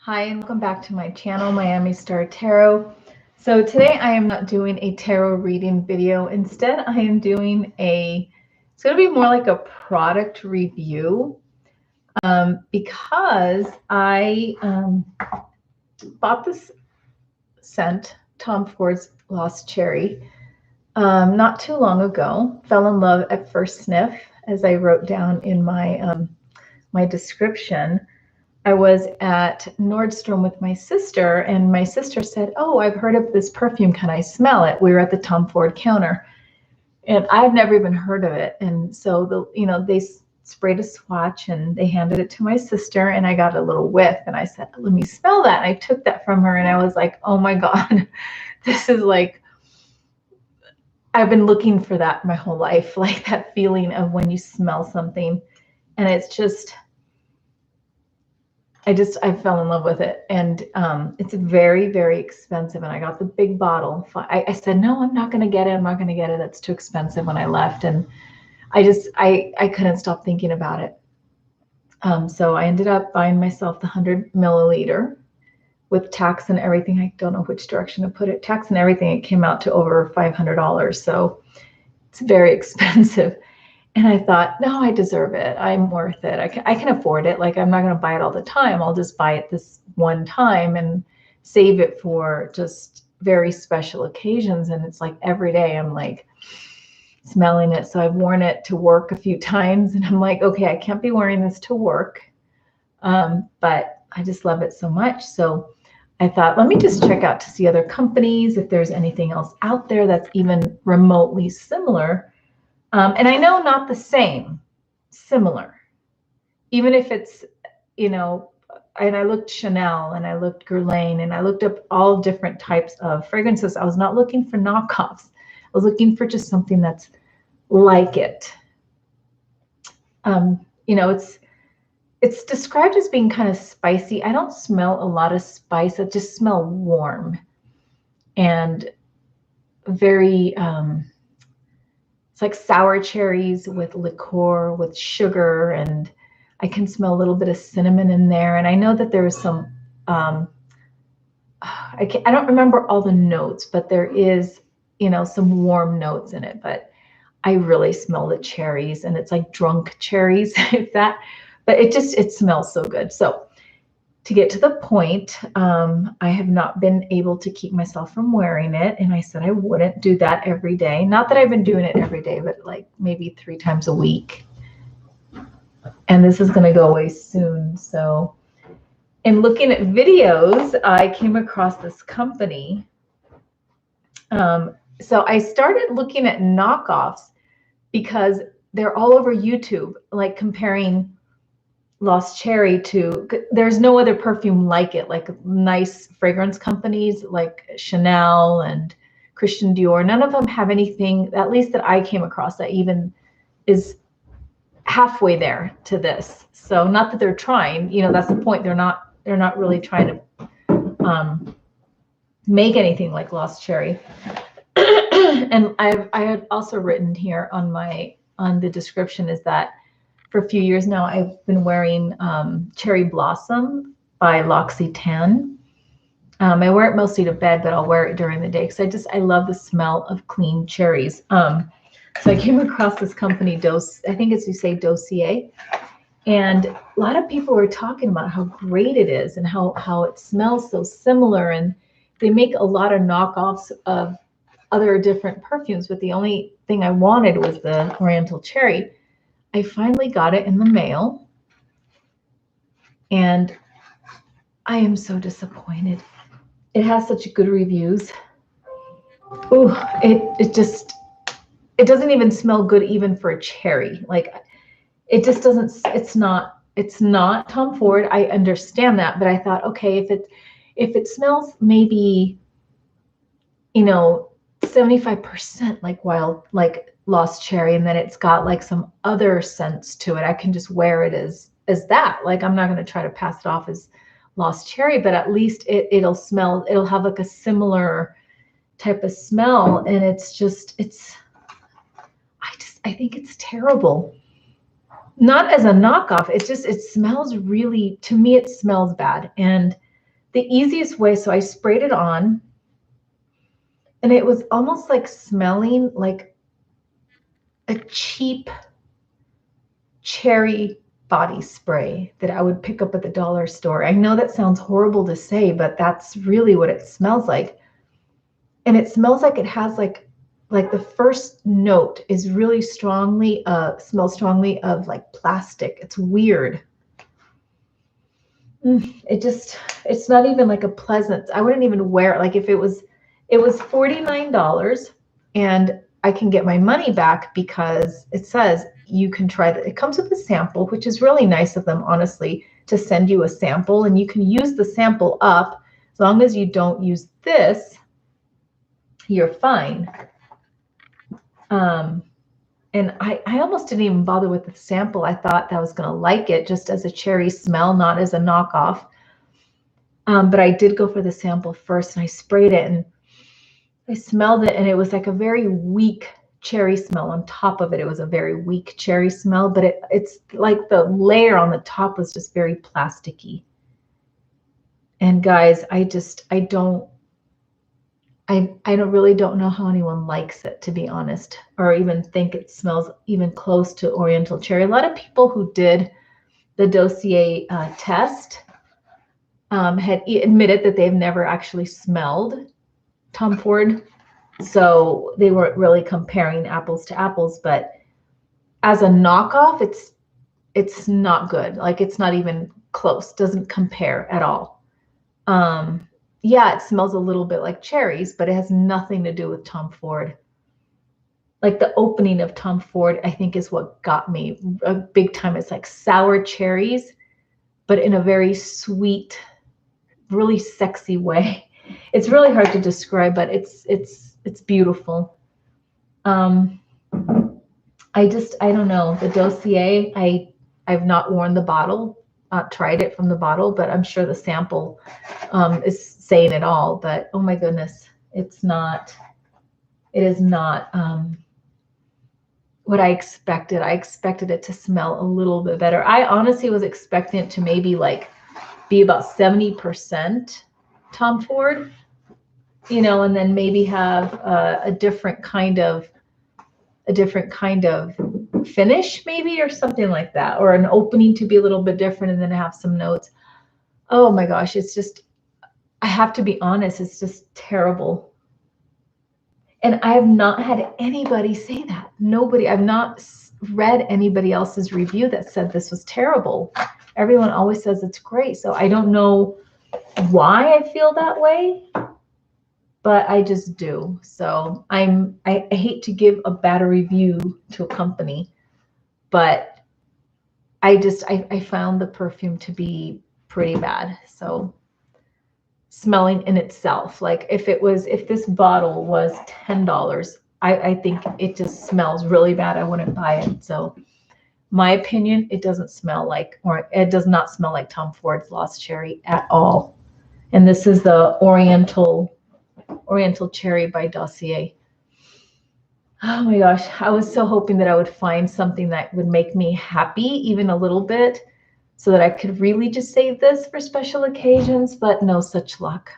Hi, and welcome back to my channel, Miami Star Tarot. So today I am not doing a tarot reading video. Instead, I am doing it's going to be more like a product review because I bought this scent, Tom Ford's Lost Cherry, not too long ago. Fell in love at first sniff, as I wrote down in my description. I was at Nordstrom with my sister, and my sister said, "Oh, I've heard of this perfume. Can I smell it?" We were at the Tom Ford counter, and I've never even heard of it. And so they sprayed a swatch and they handed it to my sister, and I got a little whiff, and I said, "Let me smell that." And I took that from her, and I was like, "Oh my God, this is like I've been looking for that my whole life, like that feeling of when you smell something, and it's just." I fell in love with it, and it's very, very expensive. And I got the big bottle. I said, no, I'm not going to get it. I'm not going to get it. That's too expensive when I left. And I couldn't stop thinking about it. So I ended up buying myself the 100 milliliter with tax and everything. I don't know which direction to put it. Tax and everything, it came out to over $500. So it's very expensive. And I thought, no, I deserve it. I'm worth it. I can afford it. Like, I'm not going to buy it all the time. I'll just buy it this one time and save it for just very special occasions. And it's like every day I'm like smelling it. So I've worn it to work a few times, and I'm like, okay, I can't be wearing this to work. But I just love it so much. So I thought, let me just check out to see other companies, if there's anything else out there that's even remotely similar. And I know not the same, similar, even if it's, and I looked Chanel and I looked Guerlain and I looked up all different types of fragrances. I was not looking for knockoffs. I was looking for just something that's like it. It's described as being kind of spicy. I don't smell a lot of spice. I just smell warm and very, it's like sour cherries with liqueur, with sugar, and I can smell a little bit of cinnamon in there. And I know that there was some, I don't remember all the notes, but there is, some warm notes in it. But I really smell the cherries, and it's like drunk cherries, but it smells so good. So to get to the point, I have not been able to keep myself from wearing it. And I said I wouldn't do that every day. Not that I've been doing it every day, but like maybe 3 times a week. And this is going to go away soon. So in looking at videos, I came across this company. So I started looking at knockoffs because they're all over YouTube, like comparing Lost Cherry to, there's no other perfume like it, like nice fragrance companies like Chanel and Christian Dior. None of them have anything, at least that I came across, that even is halfway there to this. So not that they're trying, that's the point. They're not really trying to make anything like Lost Cherry. And I had also written here on the description is that for a few years now, I've been wearing Cherry Blossom by L'Occitane. I wear it mostly to bed, but I'll wear it during the day because I love the smell of clean cherries. So I came across this company, I think it's, you say, Dossier. And a lot of people were talking about how great it is and how it smells so similar. And they make a lot of knockoffs of other different perfumes, but the only thing I wanted was the Oriental Cherry. I finally got it in the mail, and I am so disappointed. It has such good reviews. Ooh, it doesn't even smell good even for a cherry. Like, it just doesn't, it's not Tom Ford. I understand that, but I thought, okay, if it smells maybe, 75% like Lost Cherry, and then it's got like some other scents to it, I can just wear it as that. Like, I'm not going to try to pass it off as Lost Cherry, but at least it'll have like a similar type of smell. And I think it's terrible. Not as a knockoff. It smells really, to me, it smells bad. And the easiest way, so I sprayed it on, and it was almost like smelling like a cheap cherry body spray that I would pick up at the dollar store. I know that sounds horrible to say, but that's really what it smells like. And it smells like it has like the first note is really strongly, smells strongly of like plastic. It's weird. It's not even like a pleasant, I wouldn't even wear it. Like if it was $49 and I can get my money back because it says you can try that. It comes with a sample, which is really nice of them, honestly, to send you a sample, and you can use the sample up. As long as you don't use this, you're fine. And I almost didn't even bother with the sample. I thought that I was going to like it just as a cherry smell, not as a knockoff. But I did go for the sample first, and I sprayed it, and I smelled it, and it was like a very weak cherry smell. On top of it, it was a very weak cherry smell, but it's like the layer on the top was just very plasticky. And guys, I really don't know how anyone likes it, to be honest, or even think it smells even close to Oriental Cherry. A lot of people who did the Dossier test had admitted that they've never actually smelled Tom Ford, so they weren't really comparing apples to apples. But as a knockoff, it's not good. Like, it's not even close. Doesn't compare at all. Yeah, it smells a little bit like cherries, but it has nothing to do with Tom Ford. Like the opening of Tom Ford, I think, is what got me a big time. It's like sour cherries, but in a very sweet, really sexy way. It's really hard to describe, but it's beautiful. I don't know. The Dossier, I've not worn the bottle, tried it from the bottle, but I'm sure the sample is saying it all. But oh my goodness, it is not what I expected. I expected it to smell a little bit better. I honestly was expecting it to maybe like be about 70% Tom Ford, you know, and then maybe have a different kind of finish, maybe, or something like that, or an opening to be a little bit different, and then have some notes. Oh my gosh, it's just, I have to be honest, it's just terrible. And I have not had anybody say that. Nobody, I've not read anybody else's review that said this was terrible. Everyone always says it's great. So I don't know why I feel that way, but I just do. So I hate to give a bad review to a company, but I found the perfume to be pretty bad. So smelling in itself, like if this bottle was $10, I think it just smells really bad. I wouldn't buy it. So my opinion, it doesn't smell like, or it does not smell like Tom Ford's Lost Cherry at all. And this is the Oriental Cherry by Dossier. Oh my gosh, I was so hoping that I would find something that would make me happy even a little bit, so that I could really just save this for special occasions, but no such luck.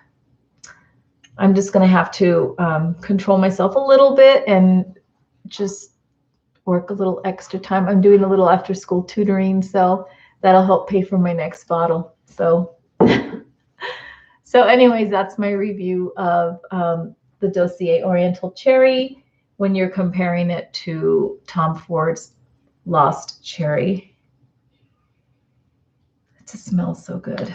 I'm just going to have to control myself a little bit and just work a little extra time. I'm doing a little after school tutoring, so that'll help pay for my next bottle. So so anyways, that's my review of the Dossier Oriental Cherry when you're comparing it to Tom Ford's Lost Cherry. It just smells so good.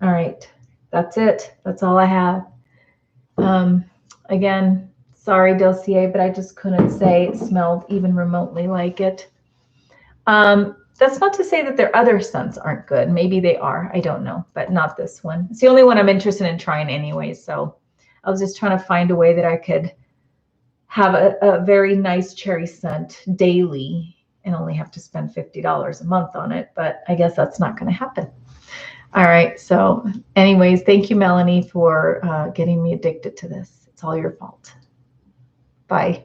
All right, that's it. That's all I have. Again, sorry, Dossier, but I just couldn't say it smelled even remotely like it. That's not to say that their other scents aren't good. Maybe they are. I don't know, but not this one. It's the only one I'm interested in trying anyway. So I was just trying to find a way that I could have a very nice cherry scent daily and only have to spend $50 a month on it. But I guess that's not going to happen. All right. So anyways, thank you, Melanie, for getting me addicted to this. It's all your fault. Bye.